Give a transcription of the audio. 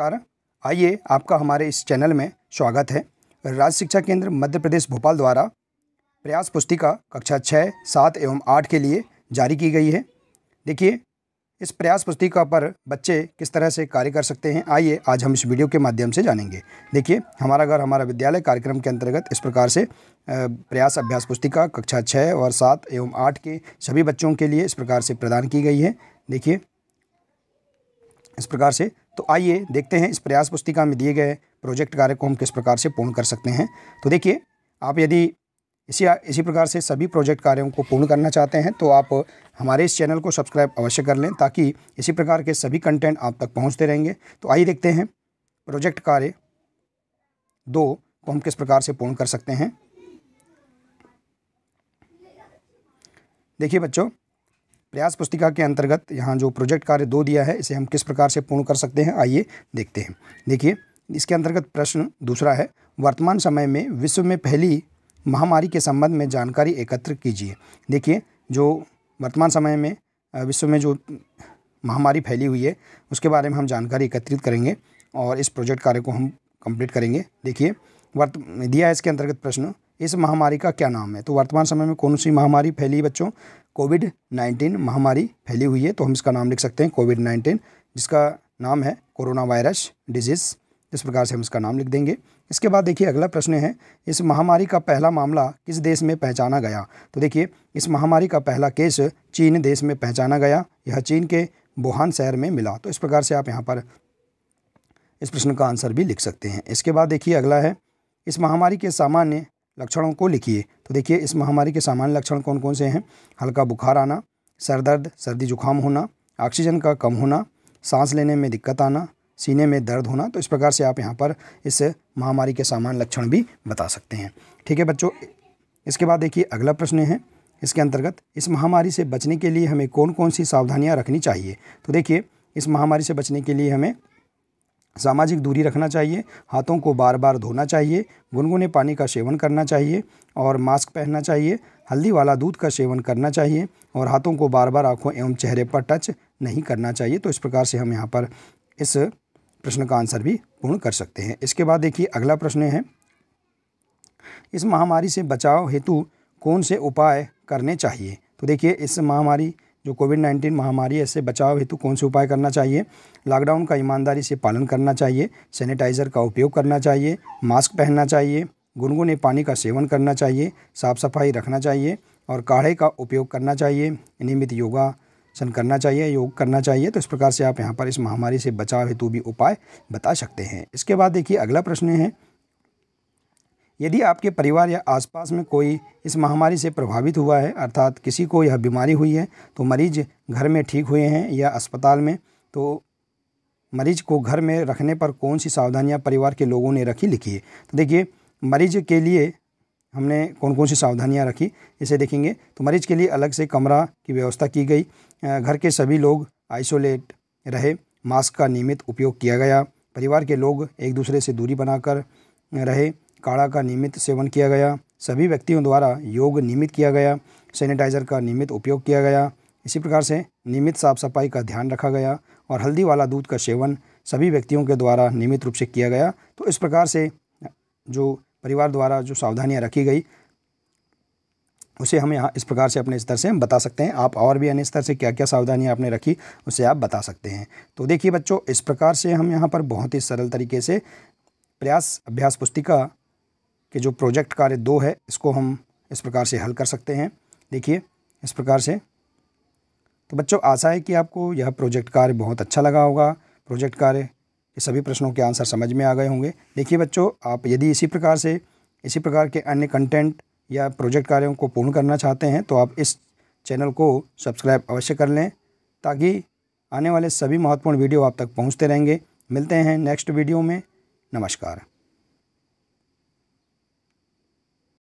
नमस्कार। आइए आपका हमारे इस चैनल में स्वागत है। राज्य शिक्षा केंद्र मध्य प्रदेश भोपाल द्वारा प्रयास पुस्तिका कक्षा 6, 7 एवं 8 के लिए जारी की गई है। देखिए, इस प्रयास पुस्तिका पर बच्चे किस तरह से कार्य कर सकते हैं, आइए आज हम इस वीडियो के माध्यम से जानेंगे। देखिए, हमारा घर हमारा विद्यालय कार्यक्रम के अंतर्गत इस प्रकार से प्रयास अभ्यास पुस्तिका कक्षा 6 और 7 एवं 8 के सभी बच्चों के लिए इस प्रकार से प्रदान की गई है। देखिए, इस प्रकार से तो आइए देखते हैं इस प्रयास पुस्तिका में दिए गए प्रोजेक्ट कार्य को हम किस प्रकार से पूर्ण कर सकते हैं। तो देखिए, आप यदि इसी प्रकार से सभी प्रोजेक्ट कार्यों को पूर्ण करना चाहते हैं तो आप हमारे इस चैनल को सब्सक्राइब अवश्य कर लें, ताकि इसी प्रकार के सभी कंटेंट आप तक पहुंचते रहेंगे। तो आइए देखते हैं प्रोजेक्ट कार्य 2 को हम किस प्रकार से पूर्ण कर सकते हैं। देखिए बच्चों, प्रयास पुस्तिका के अंतर्गत यहाँ जो प्रोजेक्ट कार्य 2 दिया है, इसे हम किस प्रकार से पूर्ण कर सकते हैं, आइए देखते हैं। देखिए, इसके अंतर्गत प्रश्न दूसरा है, वर्तमान समय में विश्व में फैली महामारी के संबंध में जानकारी एकत्र कीजिए। देखिए, जो वर्तमान समय में विश्व में जो महामारी फैली हुई है उसके बारे में हम जानकारी एकत्रित करेंगे और इस प्रोजेक्ट कार्य को हम कंप्लीट करेंगे। देखिए, दिया है इसके अंतर्गत प्रश्न, इस महामारी का क्या नाम है। तो वर्तमान समय में कौन सी महामारी फैली है बच्चों? कोविड-19 महामारी फैली हुई है, तो हम इसका नाम लिख सकते हैं कोविड-19, जिसका नाम है कोरोना वायरस डिजीज़। इस प्रकार से हम इसका नाम लिख देंगे। इसके बाद देखिए, अगला प्रश्न है, इस महामारी का पहला मामला किस देश में पहचाना गया। तो देखिए, इस महामारी का पहला केस चीन देश में पहचाना गया। यह चीन के वुहान शहर में मिला। तो इस प्रकार से आप यहाँ पर इस प्रश्न का आंसर भी लिख सकते हैं। इसके बाद देखिए, अगला है, इस महामारी के सामान्य लक्षणों को लिखिए। तो देखिए, इस महामारी के सामान्य लक्षण कौन कौन से हैं? हल्का बुखार आना, सर दर्द, सर्दी जुकाम होना, ऑक्सीजन का कम होना, सांस लेने में दिक्कत आना, सीने में दर्द होना। तो इस प्रकार से आप यहाँ पर इस महामारी के सामान्य लक्षण भी बता सकते हैं। ठीक है बच्चों, इसके बाद देखिए, अगला प्रश्न है, इसके अंतर्गत इस महामारी से बचने के लिए हमें कौन कौन सी सावधानियाँ रखनी चाहिए। तो देखिए, इस महामारी से बचने के लिए हमें सामाजिक दूरी रखना चाहिए, हाथों को बार बार धोना चाहिए, गुनगुने पानी का सेवन करना चाहिए और मास्क पहनना चाहिए, हल्दी वाला दूध का सेवन करना चाहिए और हाथों को बार बार आँखों एवं चेहरे पर टच नहीं करना चाहिए। तो इस प्रकार से हम यहाँ पर इस प्रश्न का आंसर भी पूर्ण कर सकते हैं। इसके बाद देखिए, अगला प्रश्न है, इस महामारी से बचाव हेतु कौन से उपाय करने चाहिए। तो देखिए, इस महामारी जो कोविड-19 महामारी है, इससे बचाव हेतु कौन से उपाय करना चाहिए? लॉकडाउन का ईमानदारी से पालन करना चाहिए, सैनिटाइज़र का उपयोग करना चाहिए, मास्क पहनना चाहिए, गुनगुने पानी का सेवन करना चाहिए, साफ़ सफाई रखना चाहिए और काढ़े का उपयोग करना चाहिए, नियमित योगासन करना चाहिए, योग करना चाहिए। तो इस प्रकार से आप यहाँ पर इस महामारी से बचाव हेतु भी उपाय बता सकते हैं। इसके बाद देखिए, अगला प्रश्न है, यदि आपके परिवार या आसपास में कोई इस महामारी से प्रभावित हुआ है, अर्थात किसी को यह बीमारी हुई है, तो मरीज घर में ठीक हुए हैं या अस्पताल में, तो मरीज को घर में रखने पर कौन सी सावधानियां परिवार के लोगों ने रखी, लिखिए। तो देखिए, मरीज के लिए हमने कौन कौन सी सावधानियां रखी, इसे देखेंगे। तो मरीज के लिए अलग से कमरा की व्यवस्था की गई, घर के सभी लोग आइसोलेट रहे, मास्क का नियमित उपयोग किया गया, परिवार के लोग एक दूसरे से दूरी बनाकर रहे, काढ़ा का नियमित सेवन किया गया, सभी व्यक्तियों द्वारा योग नियमित किया गया, सैनिटाइज़र का नियमित उपयोग किया गया, इसी प्रकार से नियमित साफ सफाई का ध्यान रखा गया और हल्दी वाला दूध का सेवन सभी व्यक्तियों के द्वारा नियमित रूप से किया गया। तो इस प्रकार से जो परिवार द्वारा जो सावधानियाँ रखी गई उसे हम यहाँ इस प्रकार से अपने स्तर से हम बता सकते हैं। आप और भी अन्य स्तर से क्या क्या सावधानियाँ आपने रखी उसे आप बता सकते हैं। तो देखिए बच्चों, इस प्रकार से हम यहाँ पर बहुत ही सरल तरीके से प्रयास अभ्यास पुस्तिका कि जो प्रोजेक्ट कार्य 2 है, इसको हम इस प्रकार से हल कर सकते हैं। देखिए, इस प्रकार से। तो बच्चों, आशा है कि आपको यह प्रोजेक्ट कार्य बहुत अच्छा लगा होगा। प्रोजेक्ट कार्य के सभी प्रश्नों के आंसर समझ में आ गए होंगे। देखिए बच्चों, आप यदि इसी प्रकार के अन्य कंटेंट या प्रोजेक्ट कार्यों को पूर्ण करना चाहते हैं तो आप इस चैनल को सब्सक्राइब अवश्य कर लें, ताकि आने वाले सभी महत्वपूर्ण वीडियो आप तक पहुँचते रहेंगे। मिलते हैं नेक्स्ट वीडियो में। नमस्कार।